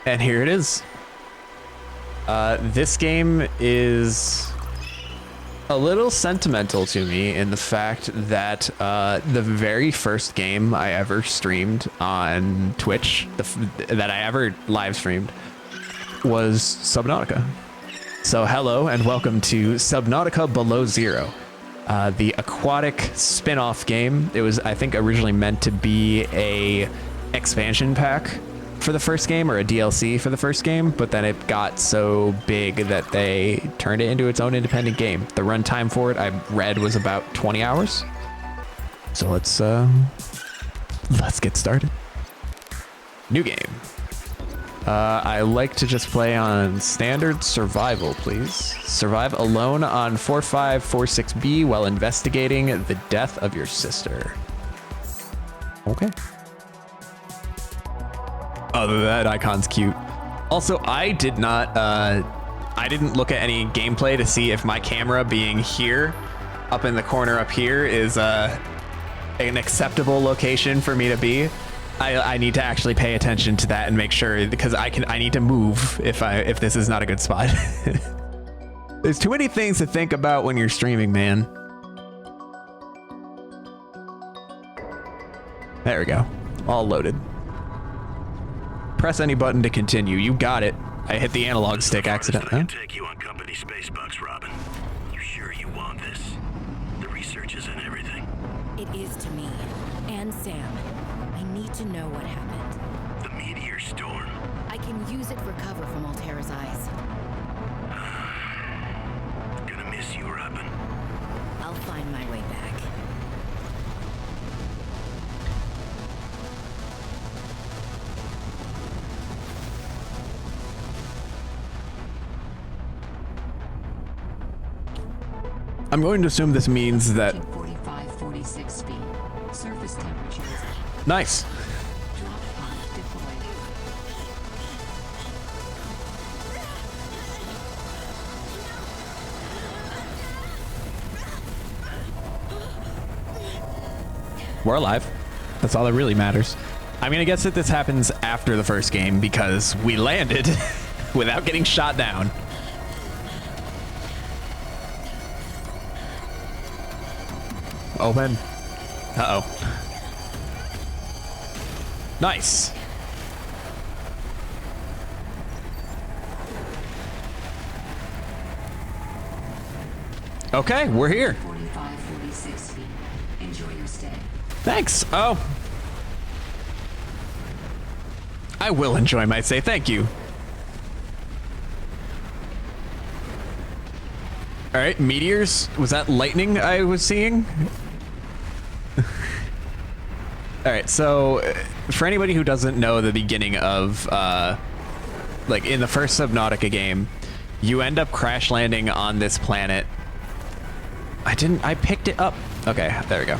And here it is. This game is a little sentimental to me in the fact that the very first game I ever streamed on Twitch, that I ever live streamed, was Subnautica. So hello and welcome to Subnautica Below Zero, the aquatic spin-off game. It was, I think, originally meant to be a expansion pack for the first game, or a DLC for the first game, but then it got so big that they turned it into its own independent game. The runtime for it, I read, was about 20 hours. So let's get started. New game. I like to just play on standard survival, please. Survive alone on 4546B while investigating the death of your sister. Okay. Other than that, icon's cute. Also, I didn't look at any gameplay to see if my camera being here, up in the corner up here, is an acceptable location for me to be. I need to actually pay attention to that and make sure, because I need to move if this is not a good spot. There's too many things to think about when you're streaming, man. There we go. All loaded. Press any button to continue. You got it. I hit the analog stick accidentally. Take you on company space bucks, Robin. You sure you want this? The research is in everything. It is to me and Sam. I need to know what happened. The meteor storm. I can use it for cover from Alterra's eyes. Gonna miss you, Robin. I'll find my way back. I'm going to assume this means that 45-46 speed. Surface temperatures. nice. Drop pod deployed. We're alive. That's all that really matters. I'm gonna guess that this happens after the first game because we landed without getting shot down. Open. Uh-oh. Nice. Okay, we're here. 45-46 speed. Enjoy your stay. Thanks. Oh. I will enjoy my stay. Thank you. All right, meteors. Was that lightning I was seeing? All right, so for anybody who doesn't know the beginning of, like in the first Subnautica game, you end up crash landing on this planet. I picked it up. Okay, there we go.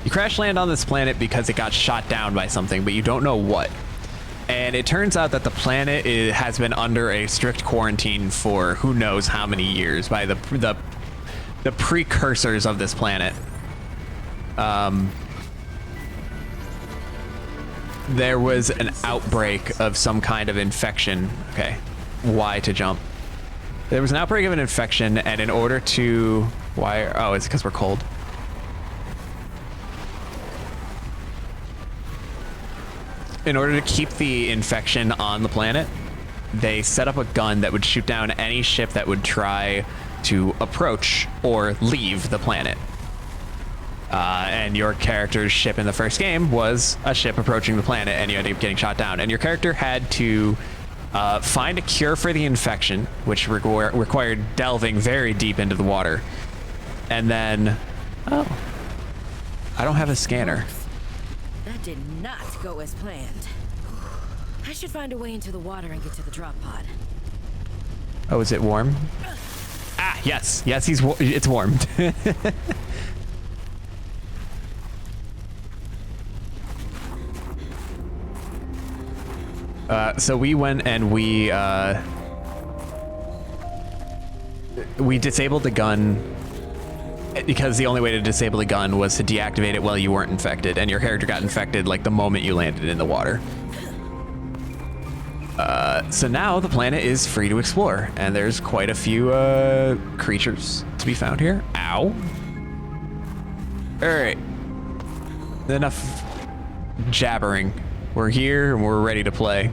You crash land on this planet because it got shot down by something, but you don't know what. And it turns out that the planet has been under a strict quarantine for who knows how many years by the precursors of this planet. There was an outbreak of some kind of infection. Okay, Y to jump. There was an outbreak of an infection, and in order to... Why? Oh, it's because we're cold. In order to keep the infection on the planet, they set up a gun that would shoot down any ship that would try to approach or leave the planet. And your character's ship in the first game was a ship approaching the planet, and you ended up getting shot down. And your character had to find a cure for the infection, which required delving very deep into the water. And then, oh, I don't have a scanner. That did not go as planned. I should find a way into the water and get to the drop pod. Oh, is it warm? Ah, yes, it's warmed. So we went and we disabled the gun because the only way to disable the gun was to deactivate it while you weren't infected, and your character got infected like the moment you landed in the water. So now the planet is free to explore, and there's quite a few creatures to be found here. Ow. All right. Enough jabbering. We're here and we're ready to play.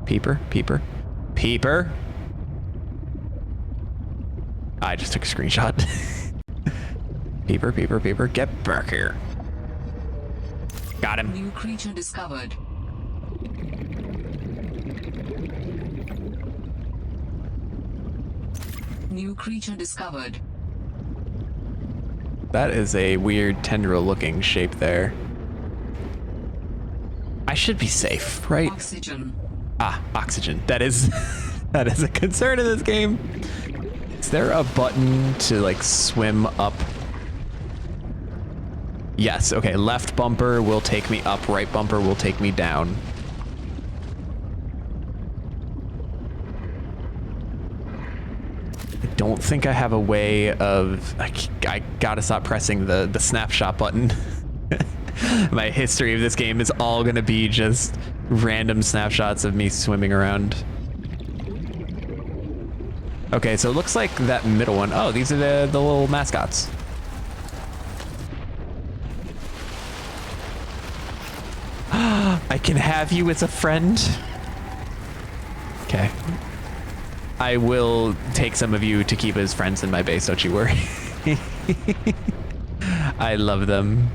Peeper, peeper, peeper. I just took a screenshot. Peeper, peeper, peeper, get back here. Got him. New creature discovered. New creature discovered. That is a weird tendril looking shape there. I should be safe, right? Oxygen. Ah, oxygen. That is that is a concern in this game. Is there a button to like swim up? Yes, okay, left bumper will take me up, right bumper will take me down. I don't think I have a way of, I gotta stop pressing the snapshot button. My history of this game is all gonna be just random snapshots of me swimming around. Okay, so it looks like that middle one. Oh, these are the little mascots. I can have you as a friend. Okay. I will take some of you to keep as friends in my base, don't you worry. I love them.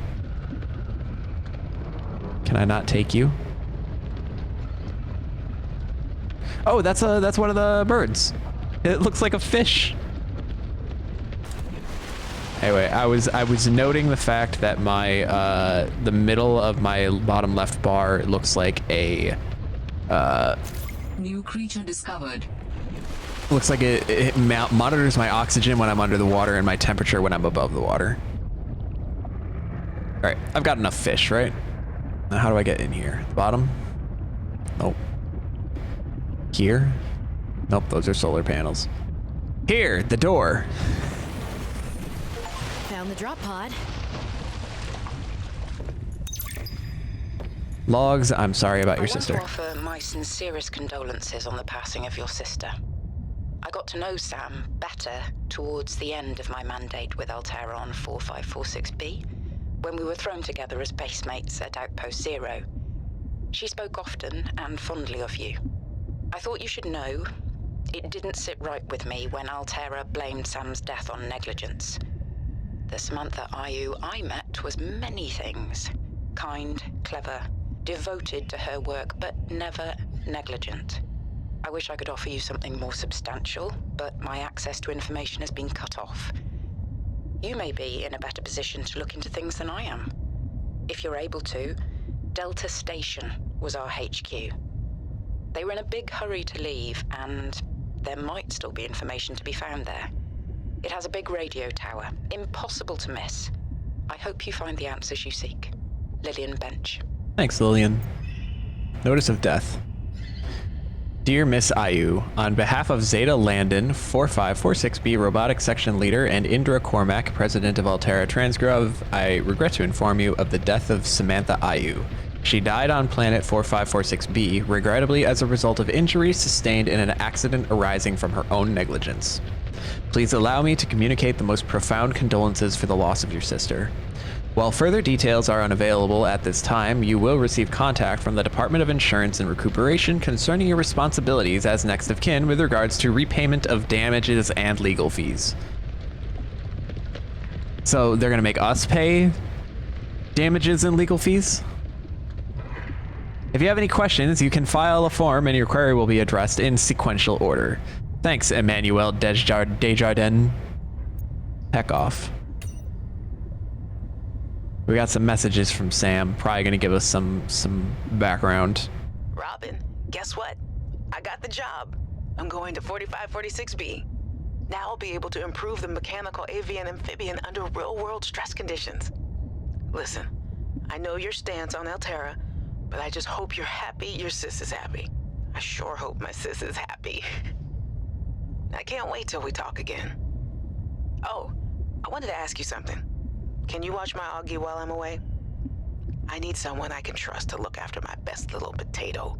Can I not take you? Oh, that's one of the birds. It looks like a fish. Anyway, I was noting the fact that my the middle of my bottom left bar looks like a New creature discovered. looks like it monitors my oxygen when I'm under the water and my temperature when I'm above the water. All right, I've got enough fish, right? Now how do I get in here? The bottom? Nope. Here? Nope, those are solar panels. Here, the door. Found the drop pod. Logs, I'm sorry about your I sister. want to offer my sincerest condolences on the passing of your sister. I got to know Sam better towards the end of my mandate with Alterra on 4546B, when we were thrown together as basemates at Outpost Zero. She spoke often and fondly of you. I thought you should know, it didn't sit right with me when Alterra blamed Sam's death on negligence. The Samantha Ayu I met was many things. Kind, clever, devoted to her work, but never negligent. I wish I could offer you something more substantial, but my access to information has been cut off. You may be in a better position to look into things than I am. If you're able to, Delta Station was our HQ. They were in a big hurry to leave, and there might still be information to be found there. It has a big radio tower, impossible to miss. I hope you find the answers you seek. Lillian Bench. Thanks, Lillian. Notice of death. Dear Miss Ayu, on behalf of Zeta Landon, 4546B Robotics Section Leader, and Indra Cormac, President of Alterra Transgrove, I regret to inform you of the death of Samantha Ayu. She died on planet 4546B, regrettably as a result of injuries sustained in an accident arising from her own negligence. Please allow me to communicate the most profound condolences for the loss of your sister. While further details are unavailable at this time, you will receive contact from the Department of Insurance and Recuperation concerning your responsibilities as next of kin with regards to repayment of damages and legal fees. So they're gonna make us pay damages and legal fees? If you have any questions, you can file a form and your query will be addressed in sequential order. Thanks, Emmanuel Desjardins. Heck off. We got some messages from Sam, probably gonna give us some background. Robin, guess what? I got the job. I'm going to 4546B. Now I'll be able to improve the mechanical avian amphibian under real-world stress conditions. Listen, I know your stance on Alterra, but I just hope you're happy your sis is happy. I sure hope my sis is happy. I can't wait till we talk again. Oh, I wanted to ask you something. Can you watch my Augie while I'm away? I need someone I can trust to look after my best little potato.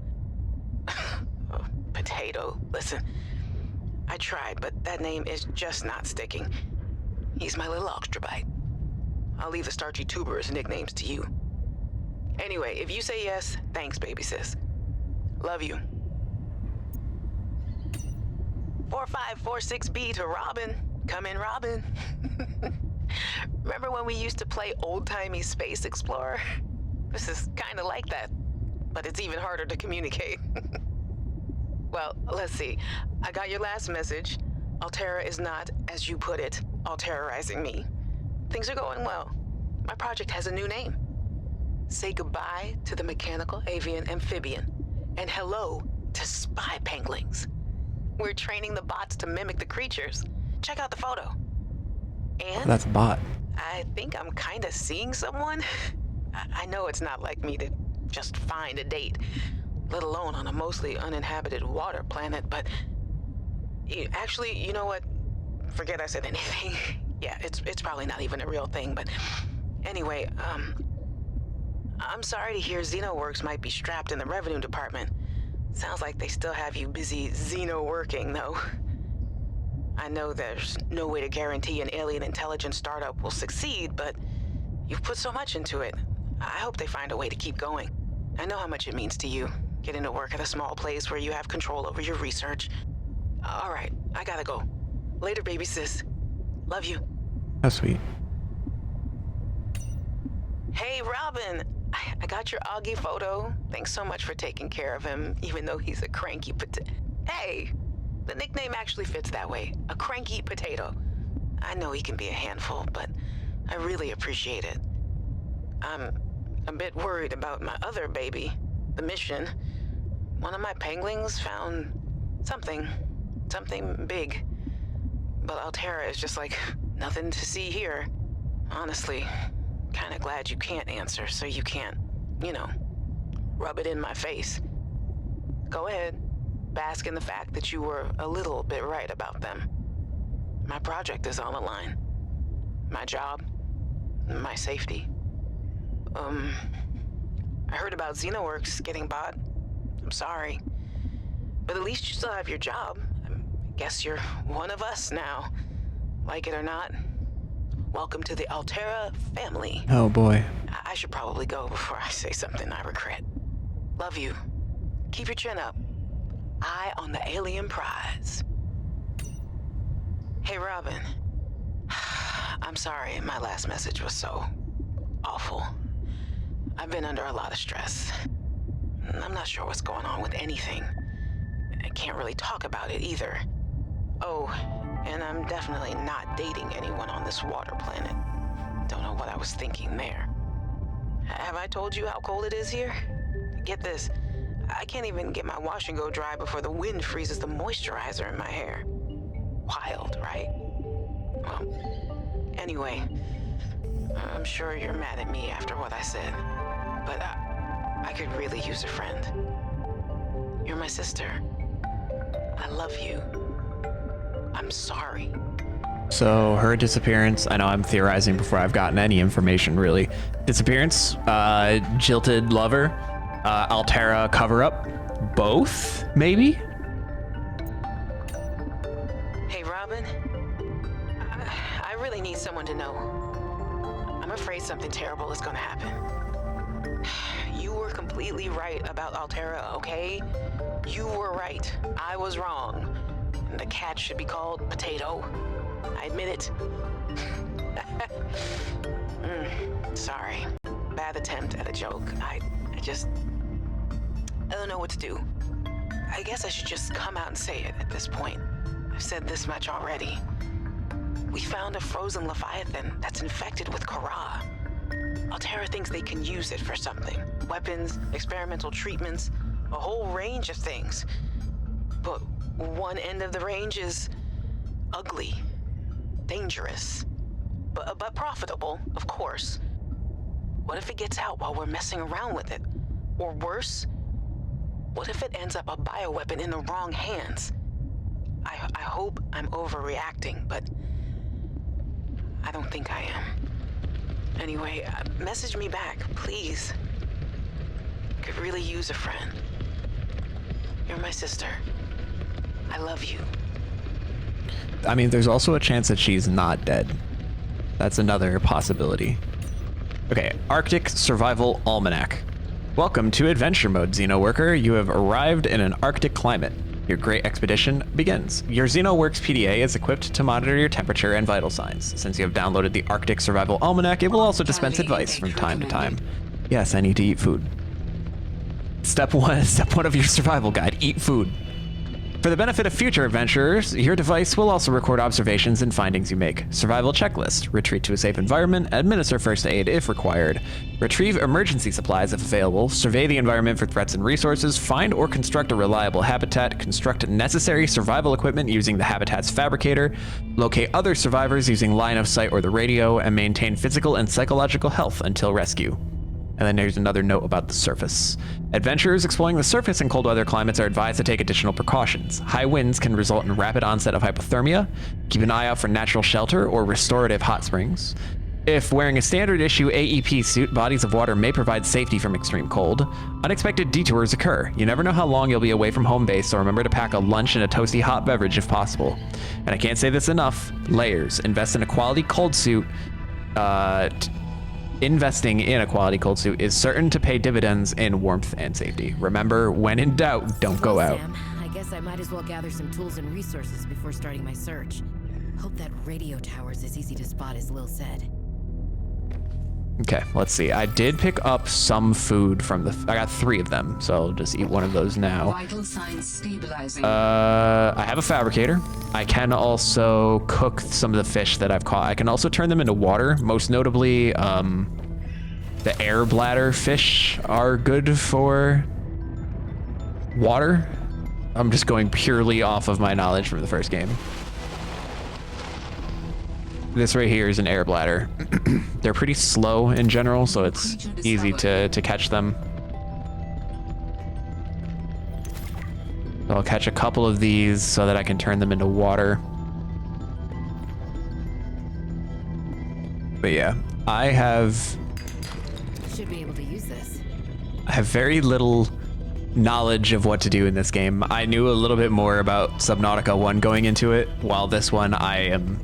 Oh, potato. Listen, I tried, but that name is just not sticking. He's my little extravite. I'll leave the starchy tuberous nicknames to you. Anyway, if you say yes, thanks, baby sis. Love you. 4546B to Robin. Come in, Robin. Remember when we used to play old-timey Space Explorer? This is kind of like that, but it's even harder to communicate. Well, let's see. I got your last message. Alterra is not, as you put it, alterrorizing me. Things are going well. My project has a new name. Say goodbye to the mechanical avian amphibian, and hello to spy penguins. We're training the bots to mimic the creatures. Check out the photo. And That's a bot. I think I'm kind of seeing someone. I know it's not like me to just find a date, let alone on a mostly uninhabited water planet, but actually, you know what? Forget I said anything. Yeah, it's probably not even a real thing, but anyway, I'm sorry to hear XenoWorks might be strapped in the revenue department. Sounds like they still have you busy Xeno working, though. I know there's no way to guarantee an alien intelligence startup will succeed, but you've put so much into it. I hope they find a way to keep going. I know how much it means to you, getting to work at a small place where you have control over your research. All right, I gotta go. Later, baby sis. Love you. How sweet. Hey, Robin. I got your Augie photo. Thanks so much for taking care of him, even though he's a cranky Hey, the nickname actually fits that way. A cranky potato. I know he can be a handful, but I really appreciate it. I'm a bit worried about my other baby, the mission. One of my penguins found something big. But Alterra is just like nothing to see here. Honestly, kinda glad you can't answer so you can't, rub it in my face. Go ahead, bask in the fact that you were a little bit right about them. My project is on the line. My job, my safety. I heard about XenoWorks getting bought. I'm sorry. But at least you still have your job. I guess you're one of us now. Like it or not. Welcome to the Alterra family. Oh boy. I should probably go before I say something I regret. Love you. Keep your chin up. Eye on the alien prize. Hey, Robin. I'm sorry my last message was so awful. I've been under a lot of stress. I'm not sure what's going on with anything. I can't really talk about it either. Oh, and I'm definitely not dating anyone on this water planet. Don't know what I was thinking there. Have I told you how cold it is here? Get this, I can't even get my wash and go dry before the wind freezes the moisturizer in my hair. Wild, right? Well, anyway, I'm sure you're mad at me after what I said, but I could really use a friend. You're my sister. I love you. I'm sorry. So her disappearance, I know I'm theorizing before I've gotten any information really. Disappearance, jilted lover, Alterra cover-up, both, maybe? Hey, Robin. I really need someone to know. I'm afraid something terrible is gonna happen. You were completely right about Alterra, okay? You were right. I was wrong. The cat should be called Potato. I admit it. Sorry. Bad attempt at a joke. I don't know what to do. I guess I should just come out and say it at this point. I've said this much already. We found a frozen Leviathan that's infected with Kharaa. Alterra thinks they can use it for something. Weapons, experimental treatments, a whole range of things. But one end of the range is ugly, dangerous, but profitable, of course. What if it gets out while we're messing around with it? Or worse, what if it ends up a bioweapon in the wrong hands? I hope I'm overreacting, but I don't think I am. Anyway, message me back, please. Could really use a friend. You're my sister. I love you. I mean, there's also a chance that she's not dead. That's another possibility. Okay, Arctic Survival Almanac. Welcome to Adventure Mode, Xenoworker. You have arrived in an Arctic climate. Your great expedition begins. Your XenoWorks PDA is equipped to monitor your temperature and vital signs. Since you have downloaded the Arctic Survival Almanac, it will also dispense advice from time to time. Yes, I need to eat food. Step one of your survival guide, eat food. For the benefit of future adventurers, your device will also record observations and findings you make. Survival checklist. Retreat to a safe environment. Administer first aid if required. Retrieve emergency supplies if available. Survey the environment for threats and resources. Find or construct a reliable habitat. Construct necessary survival equipment using the habitat's fabricator. Locate other survivors using line of sight or the radio. And maintain physical and psychological health until rescue. And then there's another note about the surface. Adventurers exploring the surface in cold weather climates are advised to take additional precautions. High winds can result in rapid onset of hypothermia. Keep an eye out for natural shelter or restorative hot springs. If wearing a standard issue AEP suit, bodies of water may provide safety from extreme cold. Unexpected detours occur. You never know how long you'll be away from home base, so remember to pack a lunch and a toasty hot beverage if possible. And I can't say this enough, layers. Invest in a quality cold suit. Investing in a quality cold suit is certain to pay dividends in warmth and safety. Remember, when in doubt, don't go out. Sam, I guess I might as well gather some tools and resources before starting my search. Hope that radio tower's as easy to spot as Lil said. Okay, let's see. I did pick up some food from I got 3 of them, so I'll just eat one of those now. Vital signs stabilizing. I have a fabricator. I can also cook some of the fish that I've caught. I can also turn them into water. Most notably, the air bladder fish are good for water. I'm just going purely off of my knowledge from the first game. This right here is an air bladder. They're pretty slow in general, so it's easy to catch them. So I'll catch a couple of these so that I can turn them into water. But yeah, I have Should be able to use this. very little knowledge of what to do in this game. I knew a little bit more about Subnautica 1 going into it, while this one I am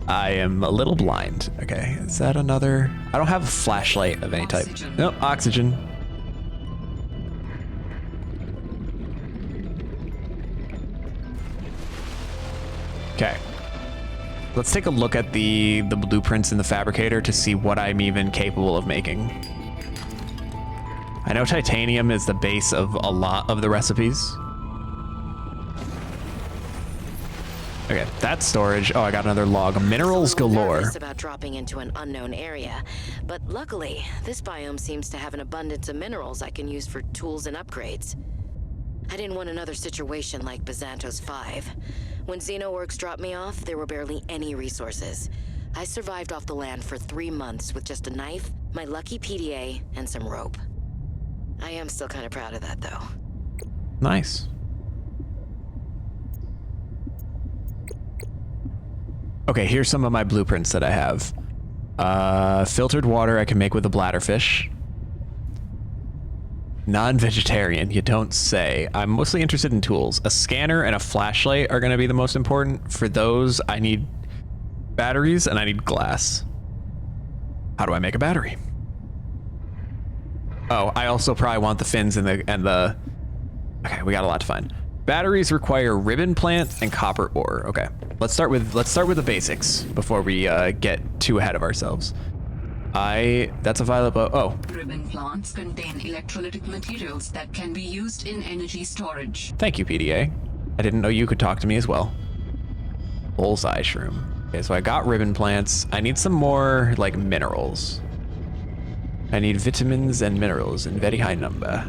I am a little blind. Okay, is that another? I don't have a flashlight of any type. Oxygen. Nope, oxygen. Okay. Let's take a look at the blueprints in the fabricator to see what I'm even capable of making. I know titanium is the base of a lot of the recipes. Okay, that's storage. Oh, I got another log. Minerals I'm a little galore. nervous about dropping into an unknown area, but luckily, this biome seems to have an abundance of minerals I can use for tools and upgrades. I didn't want another situation like Bazantos 5. When XenoWorks dropped me off, there were barely any resources. I survived off the land for 3 months with just a knife, my lucky PDA, and some rope. I am still kind of proud of that, though. Nice. Okay, here's some of my blueprints that I have. Filtered water I can make with a bladderfish. Non-vegetarian, you don't say. I'm mostly interested in tools. A scanner and a flashlight are gonna be the most important. For those, I need batteries and I need glass. How do I make a battery? Oh, I also probably want the fins and the... Okay, we got a lot to find. Batteries require ribbon plant and copper ore. Okay, let's start with the basics before we get too ahead of ourselves. That's a violet bow. Oh, Ribbon plants contain electrolytic materials that can be used in energy storage. thank you, PDA. I didn't know you could talk to me as well. Bullseye shroom. Okay, so I got ribbon plants. I need some more like minerals. I need vitamins and minerals in very high number.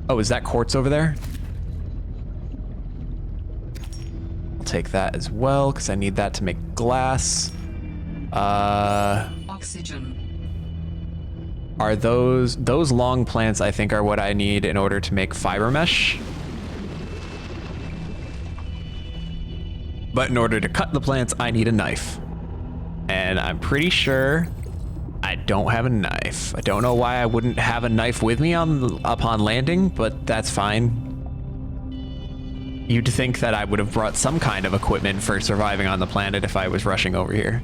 Oh, is that quartz over there? I'll take that as well, because I need that to make glass. Oxygen. Are those long plants I think are what I need in order to make fiber mesh? But in order to cut the plants, I need a knife. And I'm pretty sure I don't have a knife. I don't know why I wouldn't have a knife with me upon landing, but that's fine. You'd think that I would have brought some kind of equipment for surviving on the planet if I was rushing over here.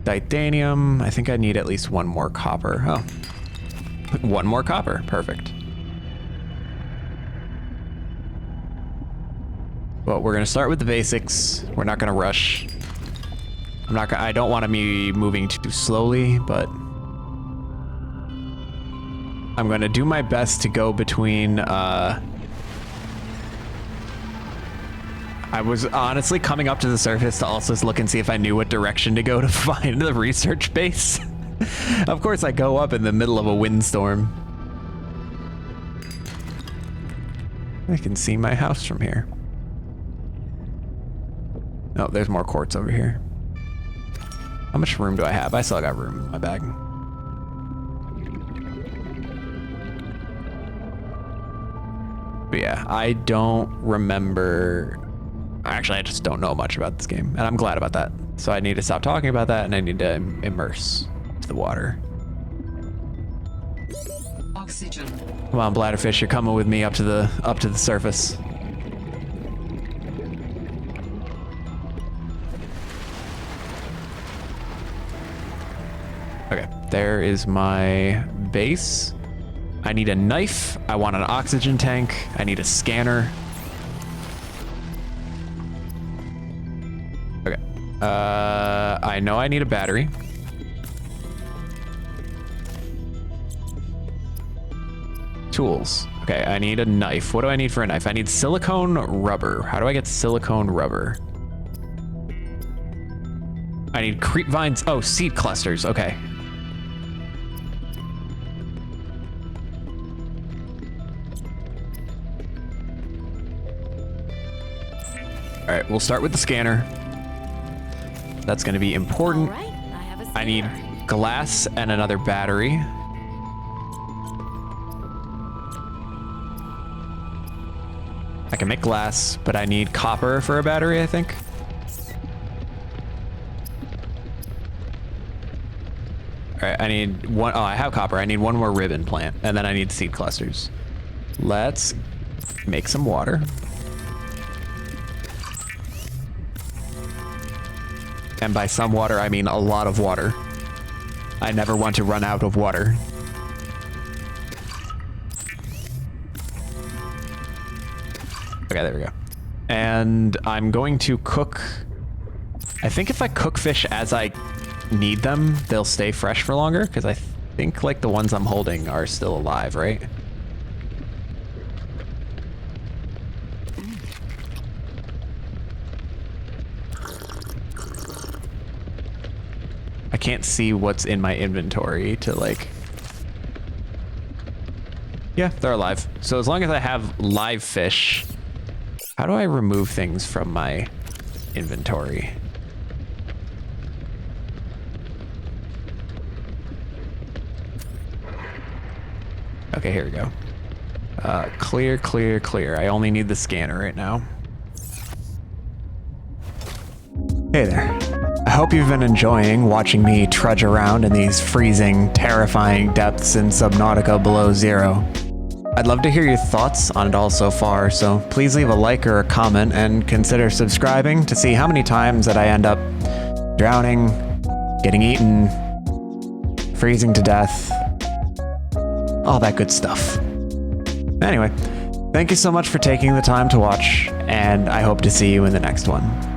Titanium. I think I need at least one more copper. Oh, one more copper. Perfect. Well, we're gonna start with the basics. We're not gonna rush. I don't want to be moving too slowly, but I'm gonna do my best to go between, I was honestly coming up to the surface to also look and see if I knew what direction to go to find the research base. Of course, I go up in the middle of a windstorm. I can see my house from here. Oh, there's more quartz over here. How much room do I have? I still got room in my bag. But yeah, I don't remember. Actually, I just don't know much about this game, and I'm glad about that. So I need to stop talking about that, and I need to immerse to the water. Oxygen. Come on, bladderfish, you're coming with me up to the surface. Okay, there is my base. I need a knife. I want an oxygen tank. I need a scanner. Okay. I know I need a battery. Tools. Okay, I need a knife. What do I need for a knife? I need silicone rubber. How do I get silicone rubber? I need creep vines. Oh, seed clusters. Okay. All right, we'll start with the scanner. That's going to be important. All right, I have a I need scanner. glass and another battery. I can make glass, but I need copper for a battery, I think. All right, I need one. Oh, I have copper. I need one more ribbon plant, and then I need seed clusters. Let's make some water. And by some water, I mean a lot of water. I never want to run out of water. Okay, there we go. And I'm going to cook. I think if I cook fish as I need them, they'll stay fresh for longer, because I think like the ones I'm holding are still alive, right? I can't see what's in my inventory to like... Yeah, they're alive. So as long as I have live fish, how do I remove things from my inventory? Okay, here we go. Clear, clear, clear. I only need the scanner right now. Hey there. I hope you've been enjoying watching me trudge around in these freezing, terrifying depths in Subnautica below zero. I'd love to hear your thoughts on it all so far, so please leave a like or a comment and consider subscribing to see how many times that I end up drowning, getting eaten, freezing to death, all that good stuff. Anyway, thank you so much for taking the time to watch, and I hope to see you in the next one.